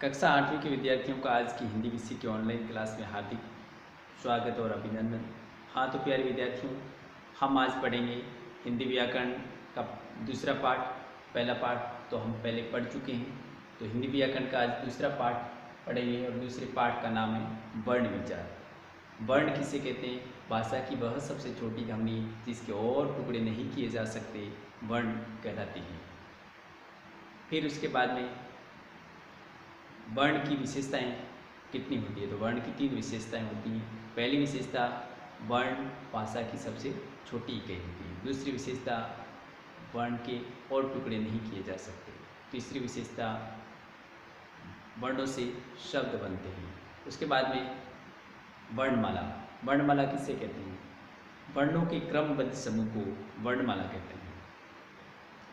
कक्षा 8वीं के विद्यार्थियों का आज की हिंदी विषय की ऑनलाइन क्लास में हार्दिक स्वागत और अभिनंदन। हाँ तो प्यारे विद्यार्थियों, हम आज पढ़ेंगे हिंदी व्याकरण का दूसरा पाठ। पहला पाठ तो हम पहले पढ़ चुके हैं, तो हिंदी व्याकरण का आज दूसरा पाठ पढ़ेंगे और दूसरे पाठ का नाम है वर्ण विचार। वर्ण किसे कहते हैं? भाषा की वह सबसे छोटी ध्वनि जिसके और टुकड़े नहीं किए जा सकते, वर्ण कहलाती है। फिर उसके बाद में वर्ण की विशेषताएं कितनी होती है, तो वर्ण की 3 विशेषताएं होती हैं। पहली विशेषता, वर्ण भाषा की सबसे छोटी इकाई होती है। दूसरी विशेषता, वर्ण के और टुकड़े नहीं किए जा सकते। तीसरी विशेषता, वर्णों से शब्द बनते हैं। उसके बाद में वर्णमाला। वर्णमाला किसे कहते हैं? वर्णों के क्रमबद्ध समूह को वर्णमाला कहते हैं।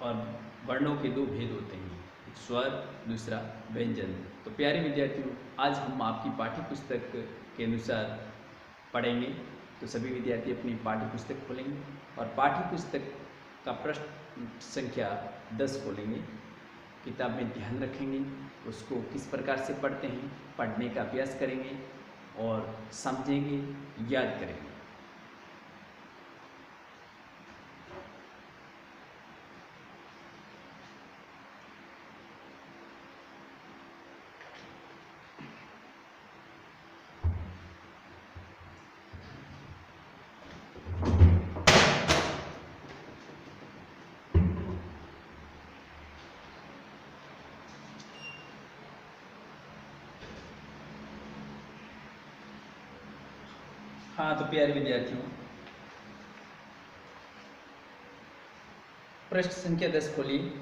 और वर्णों के 2 भेद होते हैं, एक स्वर, दूसरा व्यंजन। तो प्यारे विद्यार्थियों, आज हम आपकी पाठ्य पुस्तक के अनुसार पढ़ेंगे। तो सभी विद्यार्थी अपनी पाठ्य पुस्तक खोलेंगे और पाठ्य पुस्तक का पृष्ठ संख्या 10 खोलेंगे। किताब में ध्यान रखेंगे, उसको किस प्रकार से पढ़ते हैं, पढ़ने का अभ्यास करेंगे और समझेंगे, याद करेंगे। हाँ तो प्यारे विद्यार्थियों, पृष्ठ संख्या 10 खोलिए।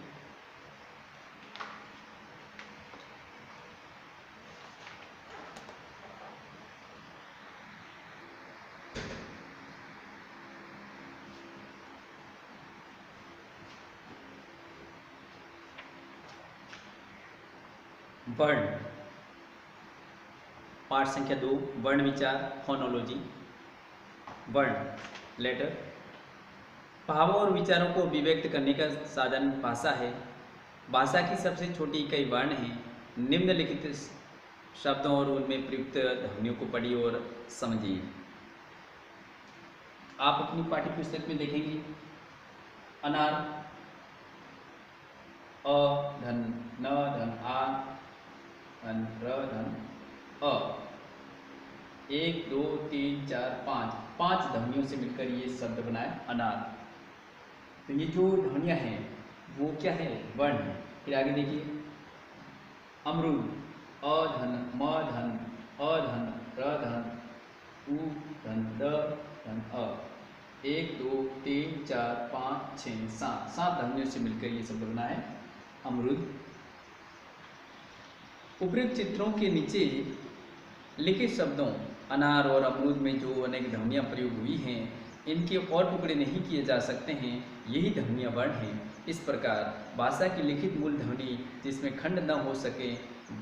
वर्ण, पाठ संख्या 2, वर्ण विचार, फोनोलॉजी। वर्ण लेटर भावों और विचारों को अभिव्यक्त करने का साधन भाषा है। भाषा की सबसे छोटी इकाई वर्ण है। निम्नलिखित शब्दों और उनमें प्रयुक्त ध्वनियों को पढ़िए और समझिए। आप अपनी पाठ्य पुस्तक में देखेंगे, अनार, अ धन न धन आ धन र धन अ, 1 2 3 4 5 ध्वनियों से मिलकर ये शब्द बना है अनार। तो ये जो ध्वनियाँ हैं वो क्या है? वर्ण है। फिर आगे देखिए, अमरूद, अ धन म धन अ धन र धन उ धन द धन अ, 1 2 3 4 5 6 7 ध्वनियों से मिलकर ये शब्द बना है अमरूद। उपयुक्त चित्रों के नीचे लिखित शब्दों अनार और अमरूद में जो अनेक ध्वनियाँ प्रयोग हुई हैं, इनके और टुकड़े नहीं किए जा सकते हैं, यही ध्वनियाँ वर्ण हैं। इस प्रकार भाषा की लिखित मूल ध्वनि जिसमें खंड न हो सके,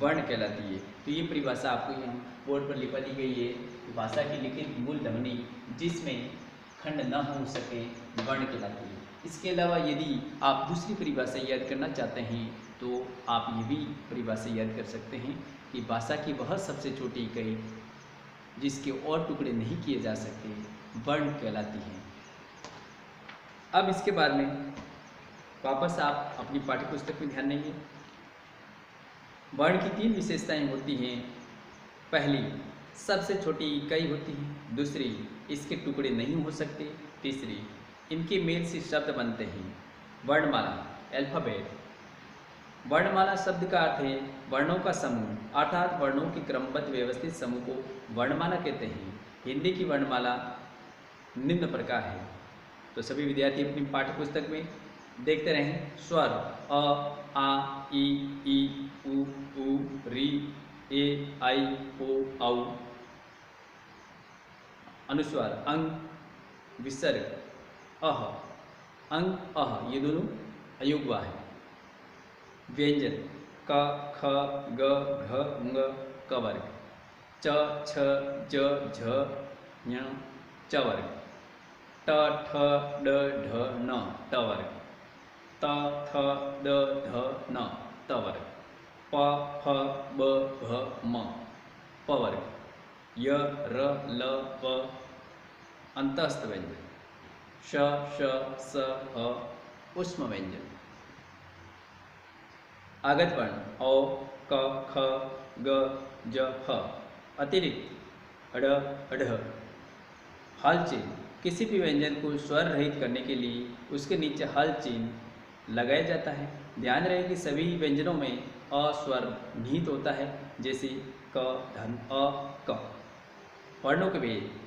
वर्ण कहलाती है। तो ये परिभाषा आपको यहाँ बोर्ड पर लिखा दी गई है कि भाषा की लिखित मूल ध्वनि जिसमें खंड न हो सके, वर्ण कहलाती है। इसके अलावा यदि आप दूसरी परिभाषा याद करना चाहते हैं तो आप ये भी परिभाषा याद कर सकते हैं कि भाषा की वह सबसे छोटी इकाई जिसके और टुकड़े नहीं किए जा सकते, वर्ण कहलाती है। अब इसके बाद में वापस आप अपनी पाठ्यपुस्तक में ध्यान देंगे। वर्ण की 3 विशेषताएं होती हैं। पहली, सबसे छोटी इकाई होती है। दूसरी, इसके टुकड़े नहीं हो सकते। तीसरी, इनके मेल से शब्द बनते हैं। वर्णमाला, अल्फाबेट। वर्णमाला शब्द का अर्थ है वर्णों का समूह, अर्थात वर्णों के क्रमबद्ध व्यवस्थित समूह को वर्णमाला कहते हैं। हिंदी की वर्णमाला निम्न प्रकार है। तो सभी विद्यार्थी अपनी पाठ्यपुस्तक में देखते रहें। स्वर, अ आ इ ई उ ऊ री ए आई ओ औ। अनुस्वार, अंग, विसर्ग, अह, अंग अह, ये दोनों अयुग्मा है। व्यंजन, क ख ग घ ङ क वर्ग, च छ ज झ ञ च वर्ग, ट ठ ड ढ न ट वर्ग, त थ द ध न त वर्ग। प, फ, ब, भ, म प वर्ग, य, र, ल, व अंतस्थ व्यंजन, श, श, स, ह ऊष्म व्यंजन। आगत वर्ण औ, क, ख, ग, ज, ह अतिरिक्त अड़, अढ़, हल चिन्ह। किसी भी व्यंजन को स्वर रहित करने के लिए उसके नीचे हल चिन्ह लगाया जाता है। ध्यान रहे कि सभी व्यंजनों में अ स्वर निहित होता है, जैसे क, धन, अ, क। वर्णों के भेद,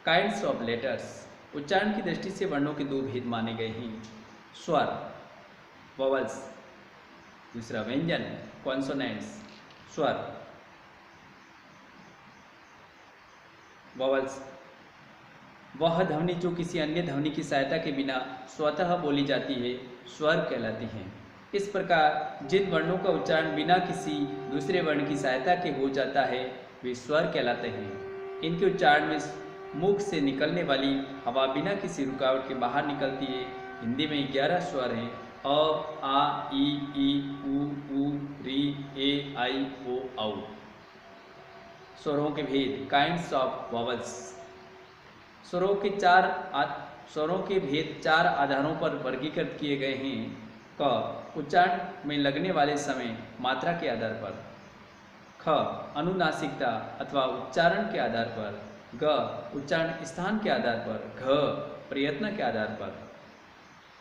काइंड्स ऑफ लेटर्स। उच्चारण की दृष्टि से वर्णों के दो भेद माने गए हैं, स्वर वोवल्स, दूसरा व्यंजन कॉन्सोनेंट्स, स्वर वोवल्स। वह ध्वनि जो किसी अन्य ध्वनि की सहायता के बिना स्वतः बोली जाती है स्वर कहलाती है। इस प्रकार जिन वर्णों का उच्चारण बिना किसी दूसरे वर्ण की सहायता के हो जाता है वे स्वर कहलाते हैं। इनके उच्चारण में मुख से निकलने वाली हवा बिना किसी रुकावट के बाहर निकलती है। हिंदी में 11 स्वर हैं, अ, आ, ई, उ, री, ए, आई, ओ, औ। स्वरों के भेद, काइंड्स ऑफ वोवल्स। स्वरों के भेद 4 आधारों पर वर्गीकृत किए गए हैं। क, उच्चारण में लगने वाले समय मात्रा के आधार पर। ख, अनुनासिकता अथवा उच्चारण के आधार पर। ग, उच्चारण स्थान के आधार पर। घ, प्रयत्न के आधार पर।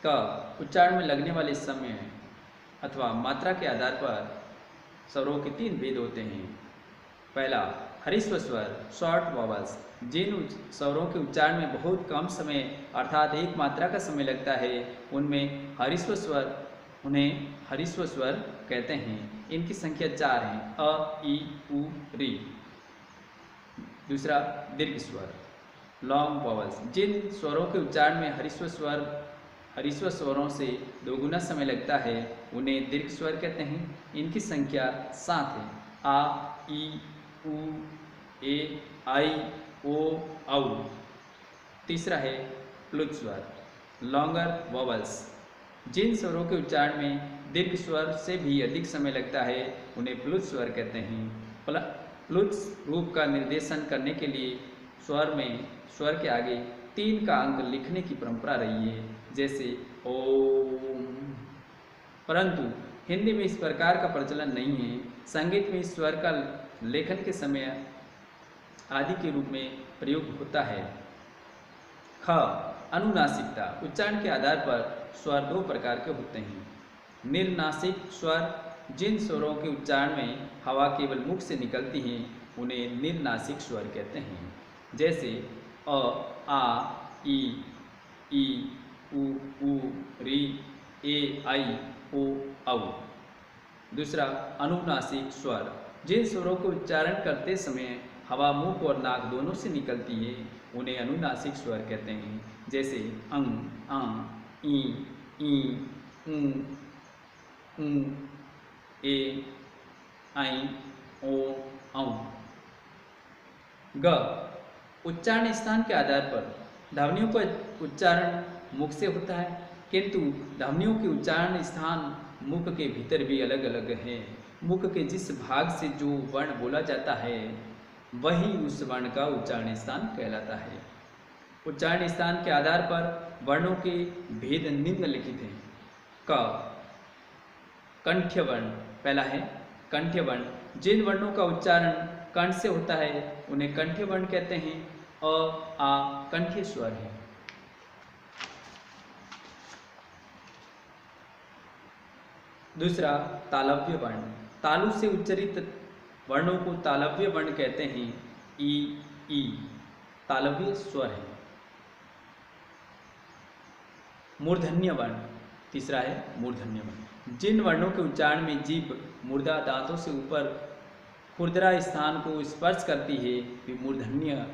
क, उच्चारण में लगने वाले समय अथवा मात्रा के आधार पर स्वरों के 3 भेद होते हैं। पहला, हरिस्व स्वर, शॉर्ट वॉवल्स। जिन स्वरों के उच्चारण में बहुत कम समय अर्थात एक मात्रा का समय लगता है उन्हें हरिस्व स्वर कहते हैं। इनकी संख्या 4 है, अ, ई, उ, री। दूसरा, दीर्घ स्वर, लॉन्ग वॉवल्स। जिन स्वरों के उच्चारण में हरिस्व स्वरों से 2 गुना समय लगता है उन्हें दीर्घ स्वर कहते हैं। इनकी संख्या 7 है, आ, ई, उ, ए, आई, ओ, औ। तीसरा है प्लुत स्वर, लॉन्गर वॉवल्स। जिन स्वरों के उच्चारण में दीर्घ स्वर से भी अधिक समय लगता है उन्हें प्लुत स्वर कहते हैं। प्लुत रूप का निर्देशन करने के लिए स्वर के आगे 3 का अंक लिखने की परंपरा रही है, जैसे ओम। परंतु हिंदी में इस प्रकार का प्रचलन नहीं है। संगीत में इस स्वर का लेखन के समय आदि के रूप में प्रयोग होता है। ख, अनुनासिकता। उच्चारण के आधार पर स्वर 2 प्रकार के होते हैं। निर्नासिक स्वर, जिन स्वरों के उच्चारण में हवा केवल मुख से निकलती है उन्हें निर्नासिक स्वर कहते हैं, जैसे अ, आ, ई, उ, री, ए, आई, ओ, औ। दूसरा, अनुनासिक स्वर, जिन स्वरों को उच्चारण करते समय हवा मुख और नाक दोनों से निकलती है उन्हें अनुनासिक स्वर कहते हैं, जैसे अंग, आ, ई, उ, ए, आई, ओ, औ। ग, उच्चारण स्थान के आधार पर ध्वनियों का उच्चारण मुख से होता है, किंतु ध्वनियों के उच्चारण स्थान मुख के भीतर भी अलग अलग है। मुख के जिस भाग से जो वर्ण बोला जाता है वही उस वर्ण का उच्चारण स्थान कहलाता है। उच्चारण स्थान के आधार पर वर्णों के भेद निम्नलिखित हैं। क, कंठ्य वर्ण। पहला है कंठ्य वर्ण, जिन वर्णों का उच्चारण कंठ से होता है उन्हें कंठ्य वर्ण कहते हैं। अ, आ कंठ्य स्वर है। दूसरा, तालव्य वर्ण। तालु से उच्चरित वर्णों को तालव्य वर्ण कहते हैं। ई तालव्य स्वर है। मूर्धन्य वर्ण। तीसरा है मूर्धन्य वर्ण, जिन वर्णों के उच्चारण में जीभ मूर्धा दांतों से ऊपर खुरदरा स्थान को स्पर्श करती है वे मूर्धन्य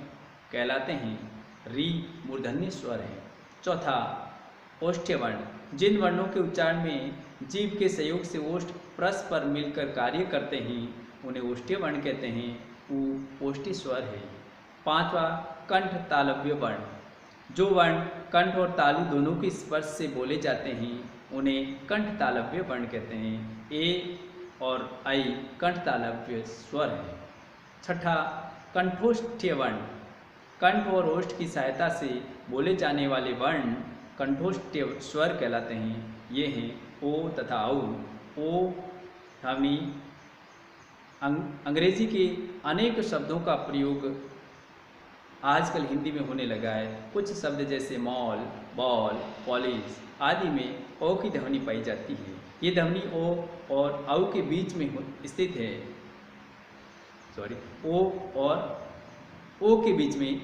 कहलाते हैं। री मूर्धन्य स्वर है। चौथा, ओष्ठ्य वर्ण। जिन वर्णों के उच्चारण में जीभ के सहयोग से ओष्ठ परस्पर मिलकर कार्य करते हैं उन्हें ओष्ठ्य वर्ण कहते हैं। उ ओष्ठ्य स्वर है। पांचवा, कंठ तालव्य वर्ण। जो वर्ण कंठ और तालु दोनों के स्पर्श से बोले जाते हैं उन्हें कंठ तालव्य वर्ण कहते हैं। ए, और ऐ कंठतालव्य स्वर है। छठा, कंठोष्ठ्य वर्ण। कंठ और ओष्ठ की सहायता से बोले जाने वाले वर्ण कंठोष्ठ्य स्वर कहलाते हैं। ये हैं ओ तथा औ। ओ ध्वनि अंग्रेजी के अनेक शब्दों का प्रयोग आजकल हिंदी में होने लगा है। कुछ शब्द जैसे मॉल, बॉल, पॉलिश आदि में ओ की ध्वनि पाई जाती है। ये ध्वनि ओ और औ के बीच में स्थित है। ओ और ओ के बीच में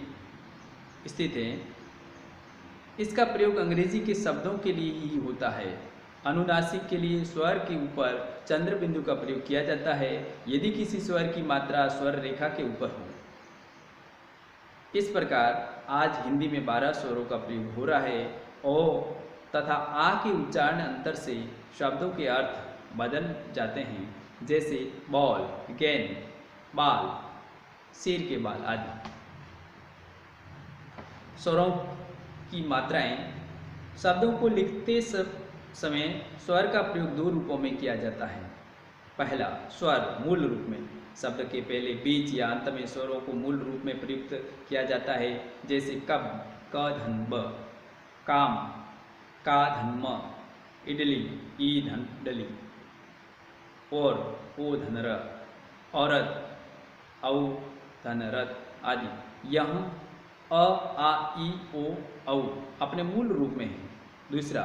स्थित है। इसका प्रयोग अंग्रेजी के शब्दों के लिए ही होता है। अनुनासिक के लिए स्वर के ऊपर चंद्र बिंदु का प्रयोग किया जाता है यदि किसी स्वर की मात्रा स्वर रेखा के ऊपर हो। इस प्रकार आज हिंदी में 12 स्वरों का प्रयोग हो रहा है। ओ तथा आ के उच्चारण अंतर से शब्दों के अर्थ बदल जाते हैं, जैसे बॉल, गेंद, बाल, सिर के बाल आदि। स्वरों की मात्राएं। शब्दों को लिखते समय स्वर का प्रयोग दो रूपों में किया जाता है। पहला, स्वर मूल रूप में। शब्द के पहले, बीच या अंत में स्वरों को मूल रूप में प्रयुक्त किया जाता है, जैसे कब, क धन ब, काम, का धन म, इडली, ई धन डली, और, ओ धन र, औरत, औ धन रत आदि। यहाँ अ, आ, ई, ओ, औ अपने मूल रूप में है। दूसरा,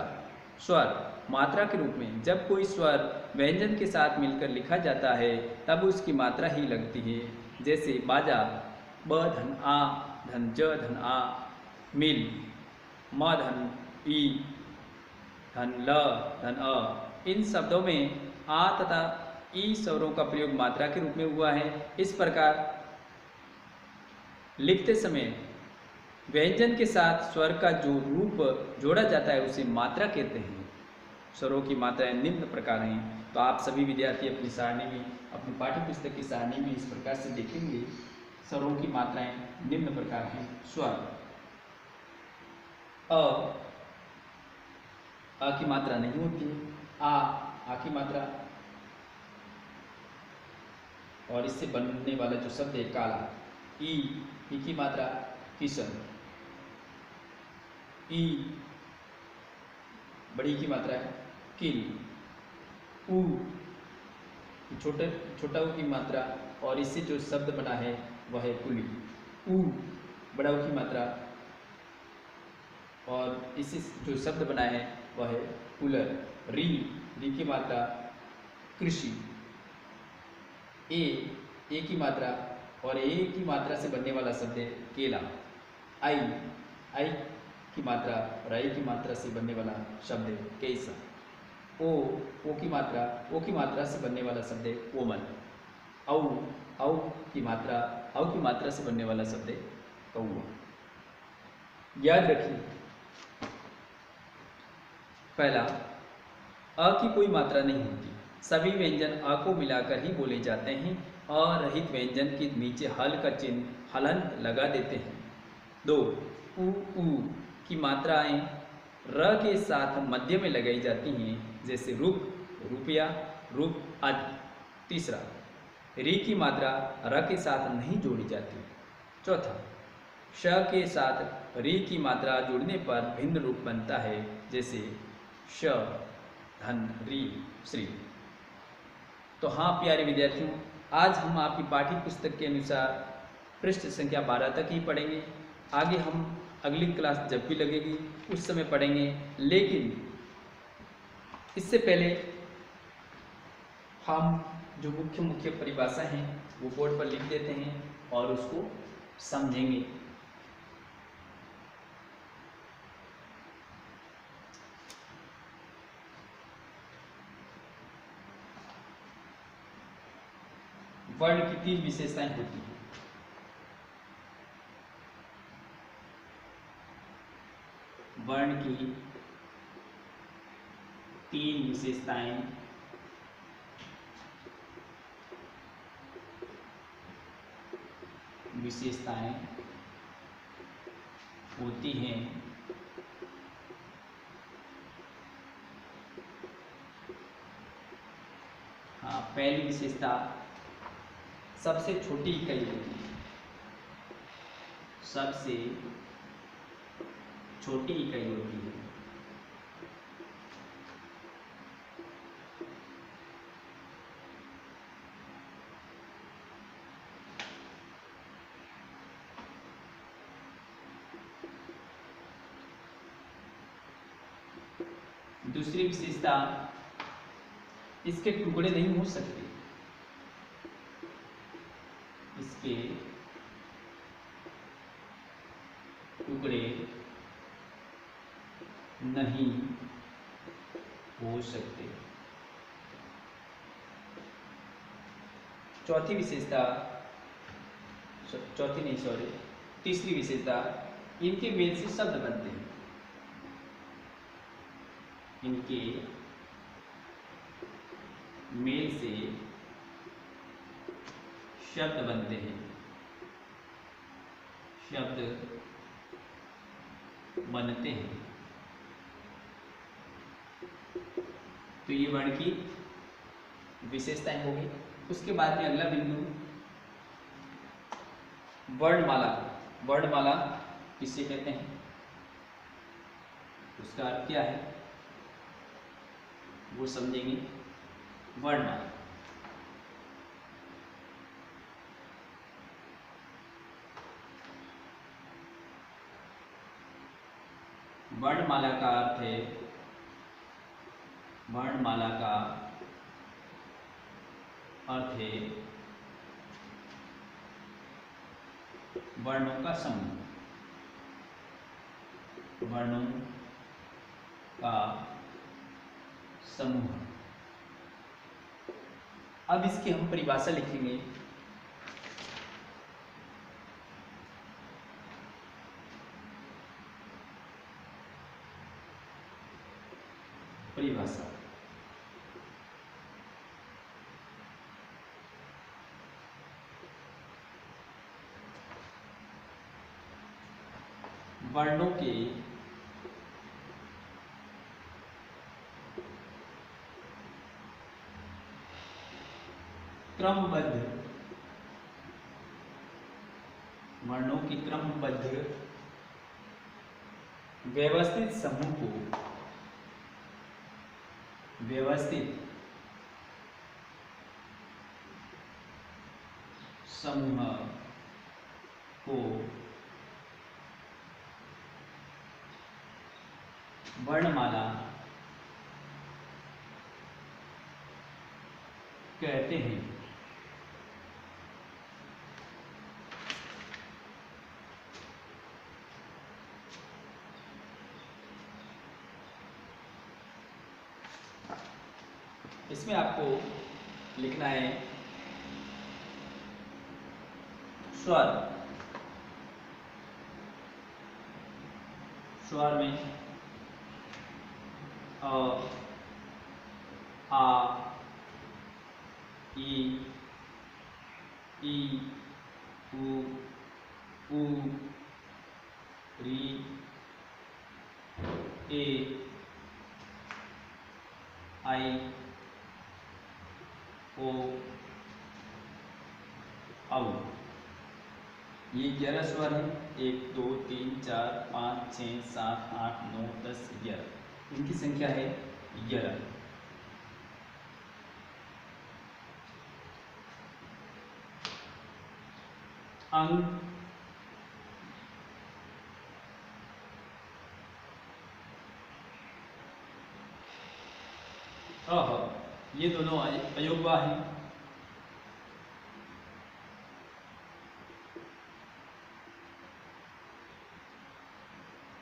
स्वर मात्रा के रूप में। जब कोई स्वर व्यंजन के साथ मिलकर लिखा जाता है तब उसकी मात्रा ही लगती है, जैसे बाजा, ब धन आ धन ज धन आ, मिल, म धन ई धन ल धन अ। इन शब्दों में आ तथा ई स्वरों का प्रयोग मात्रा के रूप में हुआ है। इस प्रकार लिखते समय व्यंजन के साथ स्वर का जो रूप जोड़ा जाता है उसे मात्रा कहते हैं। स्वरों की मात्राएं निम्न प्रकार हैं। तो आप सभी विद्यार्थी अपनी सारणी में, अपनी पाठ्य पुस्तक की सारणी में इस प्रकार से देखेंगे। स्वरों की मात्राएं निम्न प्रकार हैं। स्वर अ की मात्रा नहीं होती है। आ की मात्रा, और इससे बनने वाला जो शब्द है काला। ई की मात्रा किशन। ई बड़ी की मात्रा है किल। ऊ छोटा ऊ की मात्रा, और इससे जो शब्द बना है वह है कुली। ऊ बड़ा ऊ की मात्रा, और इससे जो शब्द बना है वह है कूलर। री की मात्रा कृषि। ए की मात्रा, और ए की मात्रा से बनने वाला शब्द है केला। आई की मात्रा, और आई की मात्रा से बनने वाला शब्द है कैसा। ओ की मात्रा से बनने वाला शब्द है कोमल। औ की मात्रा से बनने वाला शब्द है कौआ। याद रखिए, पहला, अ की कोई मात्रा नहीं होती। सभी व्यंजन अ को मिलाकर ही बोले जाते हैं। अ रहित व्यंजन के नीचे हल का चिन्ह हलंत लगा देते हैं। 2, ऊ की मात्राएं र के साथ मध्य में लगाई जाती हैं, जैसे रुक, रुपया, रुक आदि। तीसरा, री की मात्रा र के साथ नहीं जोड़ी जाती। चौथा, श के साथ री की मात्रा जोड़ने पर भिन्न रूप बनता है, जैसे श धन री श्री। तो हाँ प्यारे विद्यार्थियों, आज हम आपकी पाठ्य पुस्तक के अनुसार पृष्ठ संख्या 12 तक ही पढ़ेंगे। आगे हम अगली क्लास जब भी लगेगी उस समय पढ़ेंगे, लेकिन इससे पहले हम जो मुख्य परिभाषा हैं वो बोर्ड पर लिख देते हैं और उसको समझेंगे। वर्ण की 3 विशेषताएं होती हैं। वर्ण की 3 विशेषताएं होती हैं। पहली विशेषता सबसे छोटी इकाई होती है, सबसे छोटी इकाई होती है। दूसरी विशेषता, इसके टुकड़े नहीं हो सकते, इसके टुकड़े नहीं हो सकते। चौथी विशेषता, तीसरी विशेषता, इनके मेल से शब्द बनते हैं, इनके मेल से शब्द बनते हैं, शब्द बनते हैं। तो ये वर्ण की विशेषताएं होगी। उसके बाद में अगला बिंदु वर्णमाला। वर्णमाला किसे कहते हैं, उसका अर्थ क्या है वो समझेंगे। वर्णमाला, वर्णमाला का अर्थ है, वर्णमाला का अर्थ है वर्णों का समूह, वर्णों का समूह। अब इसकी हम परिभाषा लिखेंगे। परिभाषा, वर्णों के क्रमबद्ध, वर्णों के क्रमबद्ध व्यवस्थित समूह को, व्यवस्थित समूह को वर्णमाला कहते हैं। इसमें आपको लिखना है स्वर। स्वर में अ, आ, ई, उ, री, ए, आई, ओ, औ। ये 11 स्वर है। 1 2 3 4 5 6 7 8 9 10 11, इनकी संख्या है 11। अंग, अह, ये दोनों अयोगवा हैं।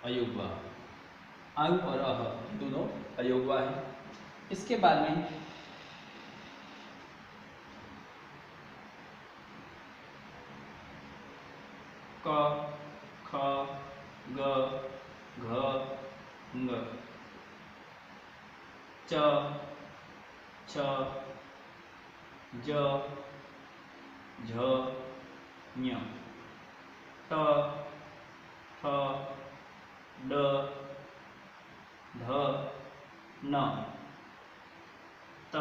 अयोगवा, अंग और अह दोनों अयोगवा है। इसके बाद में क, ख, ग, घ, ङ, च, छ, ज, झ, ञ, ट, ठ, ड, ध, न, त,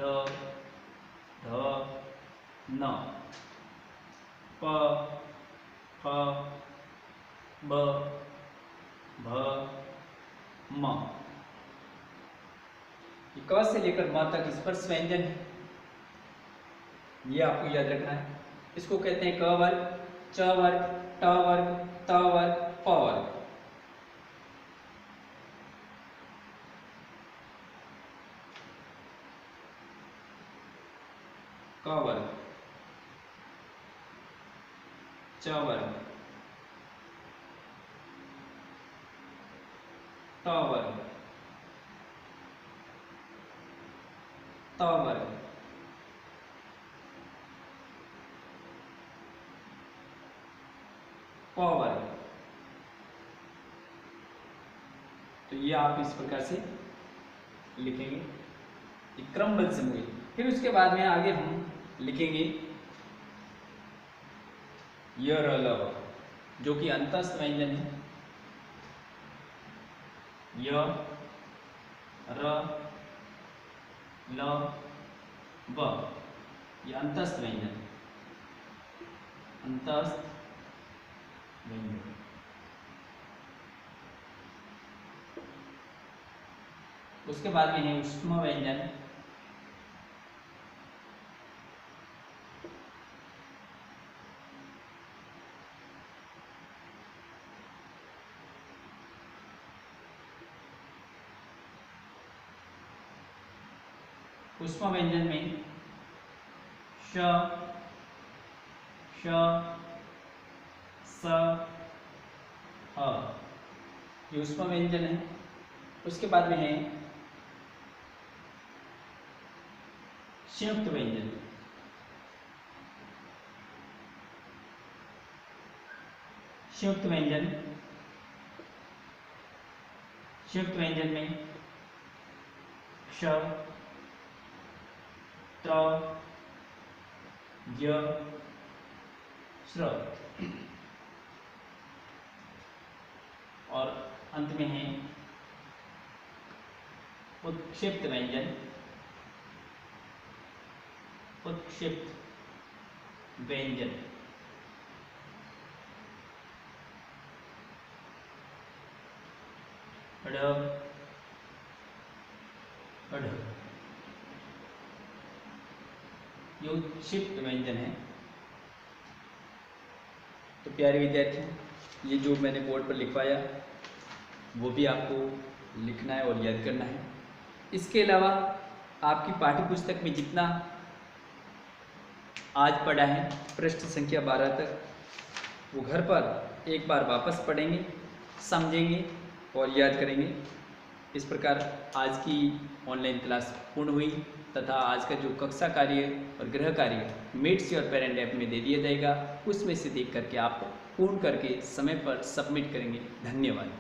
ध न, प फ ब भ म। ये क से लेकर म तक स्पर्श व्यंजन है, ये आपको याद रखना है। इसको कहते हैं क वर्ग, च वर्ग, ट वर्ग, त वर्ग, प वर्ग। क वर्ग, च वर्ग, ट वर्ग, त वर्ग, प वर्ग। तो ये आप इस प्रकार से लिखेंगे, ये क्रमबद्ध समूह है। फिर उसके बाद में आगे हम लिखेंगे य र ल व, जो कि अंतस्थ व्यंजन है। य र ल व, ये अंतस्थ व्यंजन, अंतस्थ व्यंजन। उसके बाद में है ऊष्म व्यंजन। ऊष्म व्यंजन में श, श, स, ह, ये ऊष्म व्यंजन है। उसके बाद में है संयुक्त व्यंजन। संयुक्त व्यंजन, संयुक्त व्यंजन में क्ष, त्र, य, श्र, और अंत में है उत्क्षिप्त व्यंजन। उत्क्षिप्त व्यंजन, ढ, ढ, ये उत्क्षिप्त व्यंजन है। तो प्यारे विद्यार्थियों, ये जो मैंने बोर्ड पर लिखवाया वो भी आपको लिखना है और याद करना है। इसके अलावा आपकी पाठ्य पुस्तक में जितना आज पढ़ा है पृष्ठ संख्या 12 तक, वो घर पर एक बार वापस पढ़ेंगे, समझेंगे और याद करेंगे। इस प्रकार आज की ऑनलाइन क्लास पूर्ण हुई तथा आज का जो कक्षा कार्य और गृह कार्य मेट्स योर पेरेंट ऐप में दे दिया जाएगा, उसमें से देख करके आप पूर्ण करके समय पर सबमिट करेंगे। धन्यवाद।